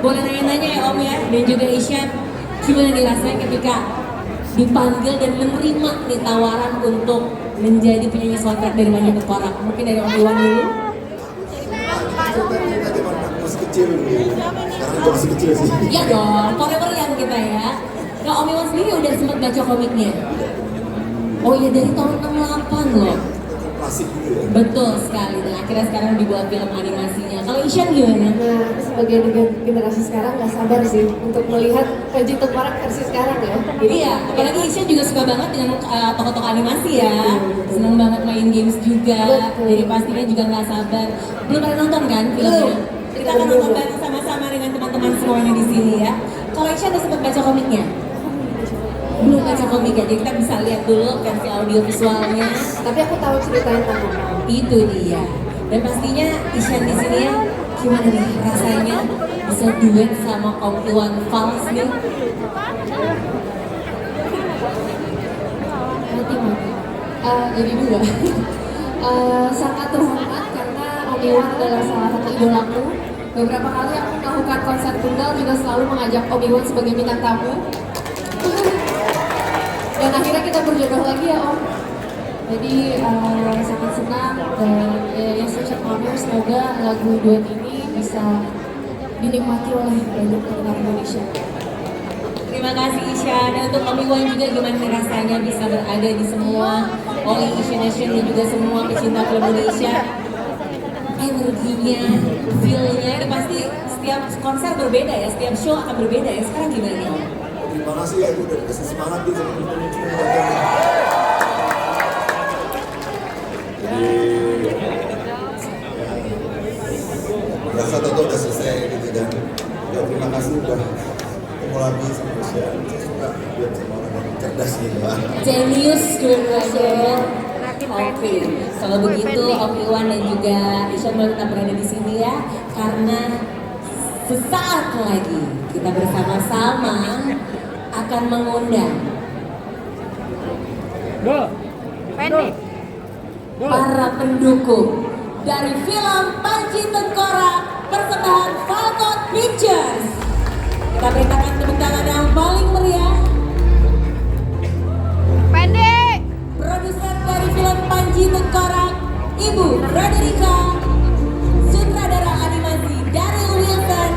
Boleh nanya-nanya ya Om ya, dan juga Isyan, gimana dirasanya ketika dipanggil dan menerima nih tawaran untuk menjadi penyanyi soundtrack dari Panji Tengkorak? Mungkin dari Om Iwan dulu. Masih kecil, sekarang juga masih kecil sih. Iya dong, forever yang kita ya. Nah Om Iwan sendiri udah sempat baca komiknya? Oh iya, dari tahun 68 loh. Klasik gitu ya. Betul sekali, dan akhirnya sekarang dibuat film animasinya. Kalau Isyan gimana? Nah, sebagai generasi sekarang nggak sabar sih untuk melihat Panji Tengkorak versi sekarang ya. Iya, apalagi Isyan juga suka banget dengan tokoh-tokoh animasi ya. Seneng banget main games juga. Betul. Jadi pastinya juga nggak sabar. Belum pernah nonton kan filmnya? Kita akan nonton bareng sama-sama dengan teman-teman semuanya di sini ya. Kalau Isyan udah sempat baca komiknya? Belum baca komiknya, jadi kita bisa lihat dulu versi audio visualnya. Tapi aku tahu ceritanya tentang Itu dia. Dan pastinya Isyan di sini ya, gimana nih rasanya bisa duet sama Om Iwan Fals nih? mati. Jadi dua. Sangat terhormat karena Om Iwan adalah salah satu idolaku. Beberapa kali aku melakukan konser tunggal juga selalu mengajak Om Iwan sebagai bintang tamu. Dan akhirnya kita berjodoh lagi ya Om. Jadi sangat senang dan yang such honor, semoga lagu duet ini bisa dinikmati oleh banyak pendengar Indonesia. Terima kasih Isyan. Dan untuk Om Iwan juga gimana nih rasanya bisa berada di semua Oli Isyan Nation dan juga semua pecinta film Indonesia. Energinya, feel-nya itu pasti setiap konser berbeda ya, setiap show akan berbeda ya. Sekarang gimana nih Om? Terima kasih ya, udah dikasih semangat gitu sama teman-teman. Jadi berasa toto udah selesai gitu kan. Ya terima kasih udah ketemu lagi sama Isya. Saya suka lihat sama orang yang cerdas gitu kan. Genius dua-duanya ya. Oke, kalau begitu Om Iwan dan juga Isyan boleh tetap berada di sini ya, karena sesaat lagi kita bersama-sama akan mengundang para pendukung dari film Panji Tengkorak persembahan Falcon Pictures. Kita berikan tepuk tangan yang paling meriah. Produser dari film Panji Tengkorak, Ibu Frederica. Sutradara animasi Daryl Wilson.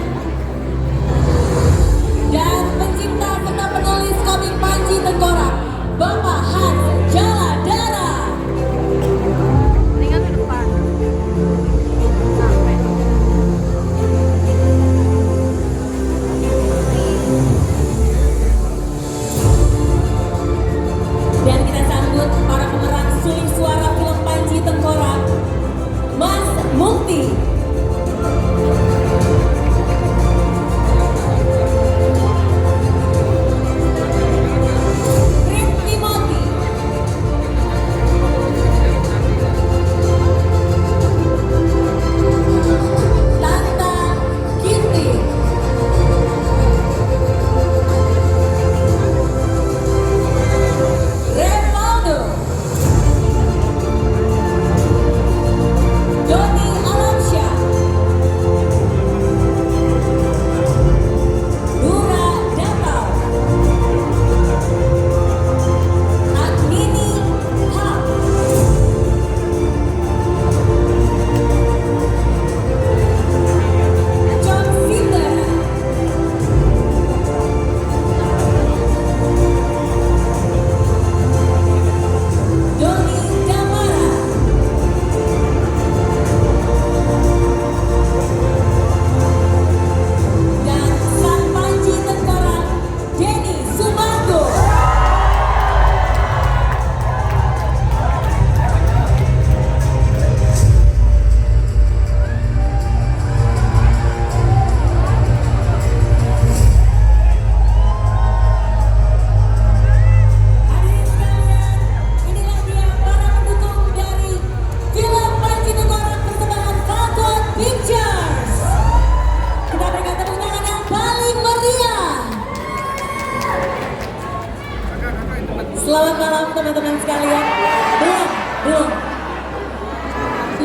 Dan pencipta serta penulis komik Panji Tengkorak, Bapak Hans Jaladara. Dan kita sambut para pemeran suling suara film Panji Tengkorak, Mas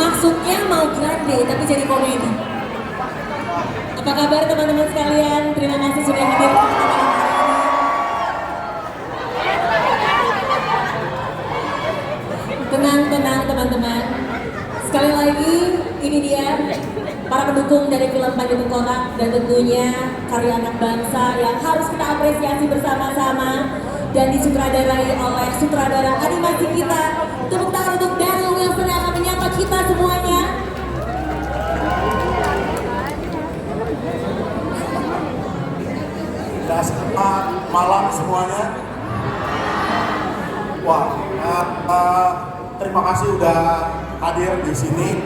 Maksudnya mau grande tapi jadi komedi. Apa kabar teman-teman sekalian? Terima kasih sudah hadir bersama kami hari ini. Tenang teman-teman. Sekali lagi ini dia para pendukung dari film Panji Tengkorak dan tentunya karya anak bangsa yang harus kita apresiasi bersama-sama dan disutradarai oleh sutradara animasi kita. Tepuk tangan untuk Daryl Wilson yang akan menyapa kita semuanya. Selamat malam semuanya. Wah, terima kasih udah hadir di sini.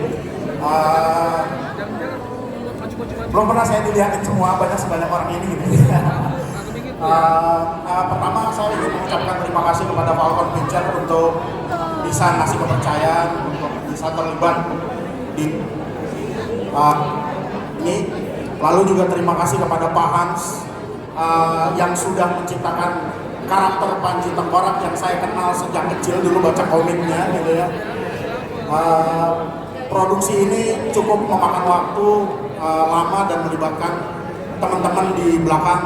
Belum pernah saya dilihatin semua, sebanyak orang ini. Pertama saya ingin mengucapkan terima kasih kepada Falcon Picture untuk bisa ngasih kepercayaan untuk bisa terlibat di ini. Lalu juga terima kasih kepada Pak Hans yang sudah menciptakan karakter Panji Tengkorak yang saya kenal sejak kecil, dulu baca komiknya gitu ya. Produksi ini cukup memakan waktu lama dan melibatkan teman-teman di belakang.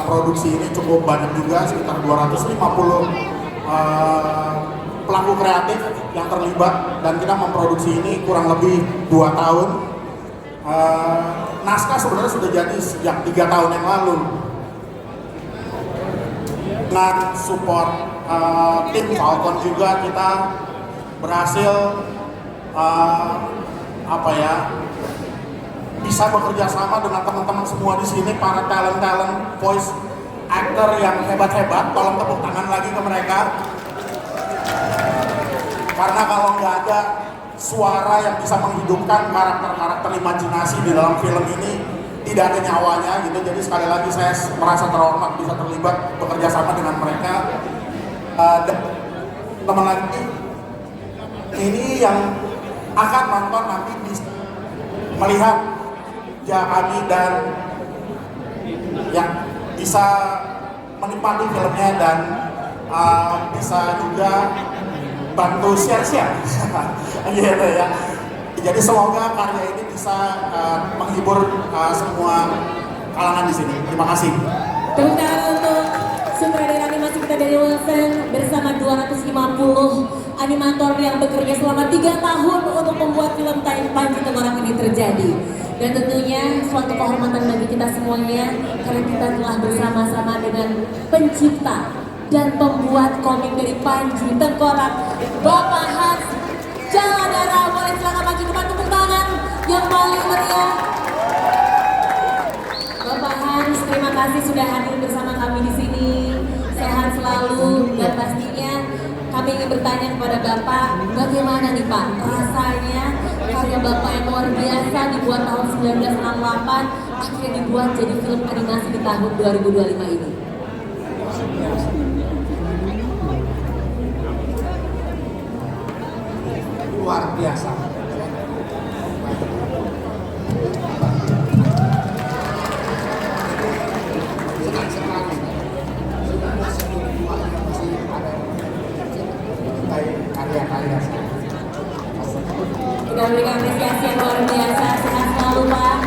Produksi ini cukup banyak juga, sekitar 250 pelaku kreatif yang terlibat, dan kita memproduksi ini kurang lebih 2 tahun. Naskah sebenarnya sudah jadi sejak 3 tahun yang lalu. Dengan support tim Falcon juga kita berhasil bisa bekerja sama dengan teman-teman semua di sini, para talent voice actor yang hebat-hebat. Tolong tepuk tangan lagi ke mereka. Karena kalau nggak ada suara yang bisa menghidupkan karakter-karakter imajinasi di dalam film ini, tidak ada nyawanya gitu. Jadi sekali lagi saya merasa terhormat bisa terlibat bekerja sama dengan mereka. Dan teman lagi ini yang akan nonton nanti bisa melihat kami dan yang bisa menikmati filmnya dan bisa juga bantu share gitu ya. Jadi semoga karya ini bisa menghibur semua kalangan di sini. Terima kasih. Tepuk tangan untuk sutradara animasi kita dari Wilson bersama 250 animator yang bekerja selama 3 tahun untuk membuat film Panji Tengkorak ini terjadi. Dan tentunya suatu kehormatan bagi kita semuanya karena kita telah bersama-sama dengan pencipta dan pembuat komik dari Panji Tengkorak, Bapak Hans Jaladara. Boleh silakan maju depan, tepuk tangan yang paling meriah. Bapak Hans, terima kasih sudah hadir bersama kami di sini. Sehat selalu dan pastinya kami ingin bertanya kepada Bapak, bagaimana nih Pak rasanya karya Bapak yang luar biasa dibuat tahun 1968 akhirnya dibuat jadi film animasi di tahun 2025 ini? Luar biasa. Karya-karya Kita berikan apresiasi yang luar biasa. Sehat selalu Pak.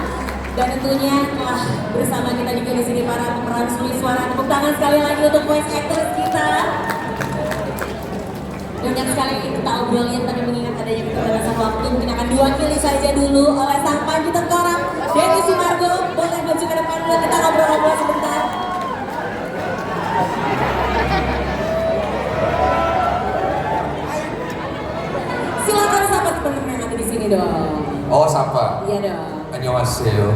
Dan tentunya telah bersama kita juga di sini para pemeran suara. Tepuk tangan sekali lagi untuk voice actors kita. Banyak sekali yang kita obrolin, tapi mengingat adanya keterbatasan waktu, mungkin akan diwakili saja dulu oleh sang Panji Tengkorak, Denny Sumargo. Boleh maju ke depan dulu, kita ngobrol-ngobrol sebentar. Silakan sapa teman-teman yang ada di sini dong. Oh, sapa. Iya dong. Annyeonghaseyo.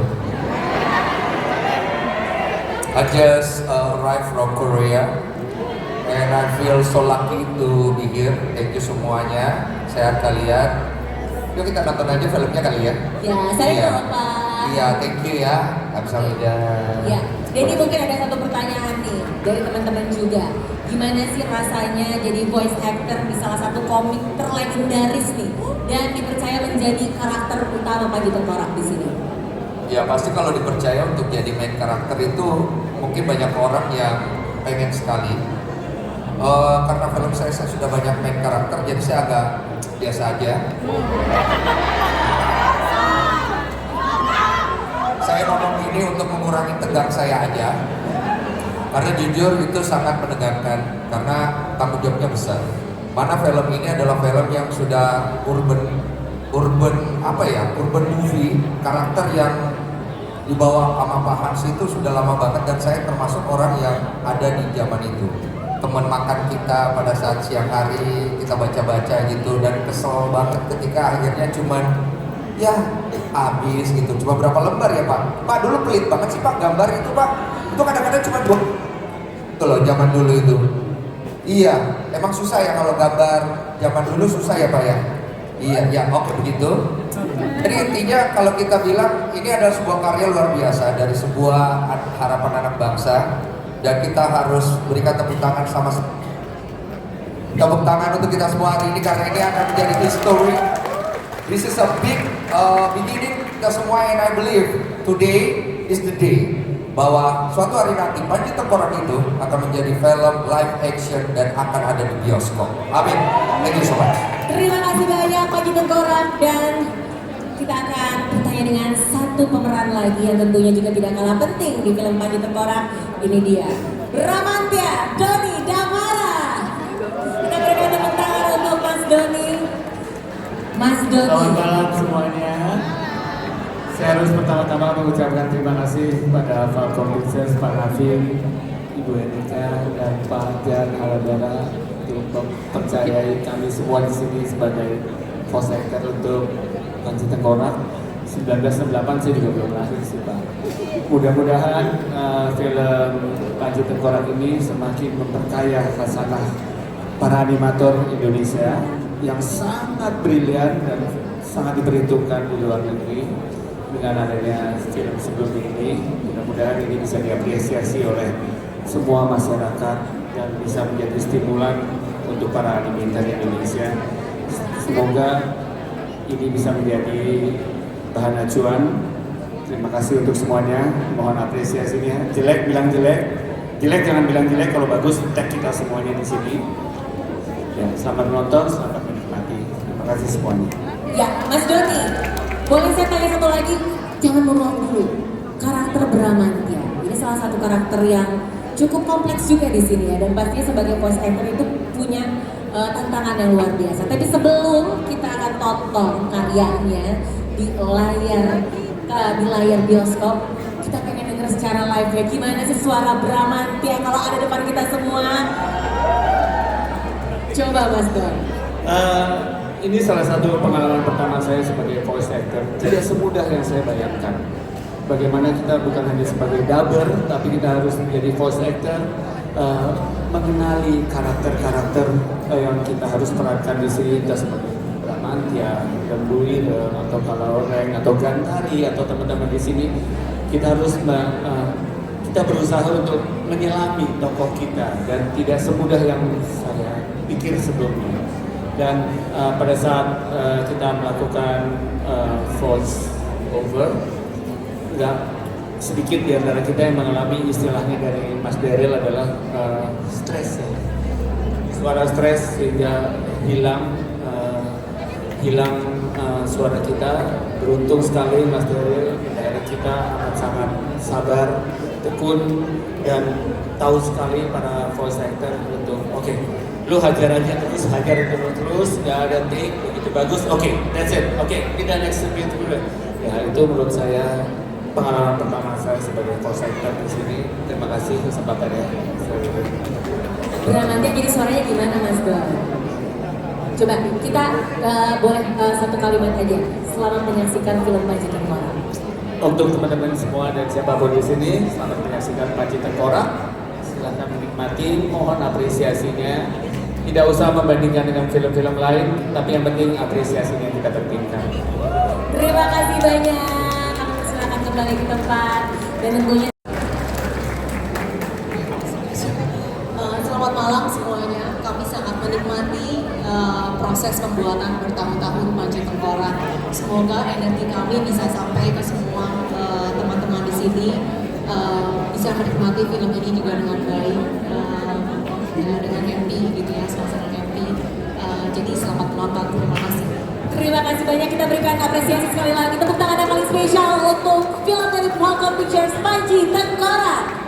I just arrived from Korea and I feel so lucky to be here. Thank you semuanya. Sehat kalian. Yuk kita nonton aja filmnya kali ya. Ya, saya Iya. Pak. Iya, thank you ya. Kamsahamnida. Ya, jadi mungkin ada satu pertanyaan nih dari teman-teman juga. Gimana sih rasanya jadi voice actor di salah satu komik terlegendaris nih dan dipercaya menjadi karakter utama Panji Tengkorak di sini? Ya pasti kalau dipercaya untuk jadi main karakter itu mungkin banyak orang yang pengen sekali. Karena film saya sudah banyak main karakter, jadi saya agak biasa aja. ini untuk mengurangi tegang saya aja. Karena jujur itu sangat menegangkan, karena tanggung jawabnya besar. Mana film ini adalah film yang sudah urban movie, karakter yang dibawa sama Pak Hans itu sudah lama banget, dan saya termasuk orang yang ada di zaman itu. Teman makan kita pada saat siang hari kita baca-baca gitu, dan kesel banget ketika akhirnya cuman ya habis gitu, cuma berapa lembar ya Pak? Pak dulu pelit banget sih Pak, gambar itu Pak, itu kadang-kadang cuma dua. Itu loh zaman dulu itu. Iya, emang susah ya kalau gambar zaman dulu, susah ya Pak ya? Iya, ya oke begitu. Jadi intinya kalau kita bilang ini adalah sebuah karya luar biasa dari sebuah harapan anak bangsa, dan kita harus berikan tepuk tangan untuk kita semua hari ini, karena ini akan menjadi history. This is a big beginning kita semua, and I believe today is the day bahwa suatu hari nanti Panji Tengkorak itu akan menjadi film live action dan akan ada di bioskop. Amin. Thank you so much. Terima kasih banyak Panji Tengkorak, dan kita akan bertanya dengan satu pemeran lagi yang tentunya juga tidak kalah penting di film Panji Tengkorak. Ini dia, Bramantya Doni Damara. Kita berikan tepuk tangan untuk Mas Doni. Mas Doni. Selamat malam semuanya. Saya harus pertama-tama mengucapkan terima kasih kepada Falcon Pictures, Pak Raffi, Ibu Enika, dan Pak Jan Haladara untuk mempercayai kami semua di sini sebagai voice actor untuk Panji Tengkorak. 1968 saya juga belum lahir sih Pak. Mudah-mudahan film Panji Tengkorak ini semakin memperkaya khasanah para animator Indonesia yang sangat brilian dan sangat diperhitungkan di luar negeri. Dengan adanya film sebelum ini, mudah-mudahan ini bisa diapresiasi oleh semua masyarakat dan bisa menjadi stimulan untuk para animator Indonesia. Semoga ini bisa menjadi bahan acuan. Terima kasih untuk semuanya, mohon apresiasinya. Jelek bilang jelek, jelek jangan bilang jelek, kalau bagus tag kita semuanya di sini. Ya, selamat menonton, selamat menikmati. Terima kasih semuanya. Ya, Mas Doni, boleh saya tanya satu lagi? Jangan menolak dulu. Karakter Bramantya, ini salah satu karakter yang cukup kompleks juga di sini ya, dan pastinya sebagai voice actor itu punya tantangan yang luar biasa. Tapi sebelum kita akan tonton karyanya di layar bioskop, kita pengen denger secara live ya gimana sih suara Bramantya kalau ada depan kita semua. Coba Mas Don. Ini salah satu pengalaman pertama saya sebagai voice actor. Tidak semudah yang saya bayangkan. Bagaimana kita bukan hanya sebagai dubber, tapi kita harus menjadi voice actor, mengenali karakter-karakter yang kita harus perankan di sini, entah sebagai Bramantya, Gembui, atau Kaloreng, atau Gantari, atau teman-teman di sini. Kita harus kita berusaha untuk menyelami tokoh kita, dan tidak semudah yang saya pikir sebelumnya. Dan pada saat kita melakukan voice over, nggak sedikit di antara kita yang mengalami istilahnya dari Mas Daryl adalah stres ya. Suara stres sehingga hilang suara kita. Beruntung sekali Mas Daryl, daerah kita amat sangat sabar, tekun, dan tahu sekali para voice actor untuk oke, lu hajar aja terus, nggak ada take, begitu bagus, oke, that's it, oke, kita next beat dulu. Ya itu menurut saya pengalaman pertama saya sebagai voice actor di sini. Terima kasih kesempatannya. Bramantya jadi suaranya gimana Mas Don? Coba kita boleh satu kalimat aja. Selamat menyaksikan film Panji Tengkorak. Untuk teman-teman semua dan siapapun di sini, selamat menyaksikan Panji Tengkorak. Silahkan menikmati, mohon apresiasinya. Tidak usah membandingkan dengan film-film lain, tapi yang penting apresiasinya kita pentingkan. Terima kasih banyak. Kami silakan kembali ke tempat, dan tentunya Selamat malam semuanya. Kami sangat menikmati proses pembuatan bertahun-tahun Panji Tengkorak. Semoga energi kami bisa sampai ke semua teman-teman di sini, bisa menikmati film ini juga dengan baik, dengan happy gitu ya, suasana happy. Jadi selamat menonton. Terima kasih. Terima kasih banyak, kita berikan apresiasi sekali lagi. Tepuk tangan yang paling spesial untuk film dari Falcon Pictures, Panji Tengkorak.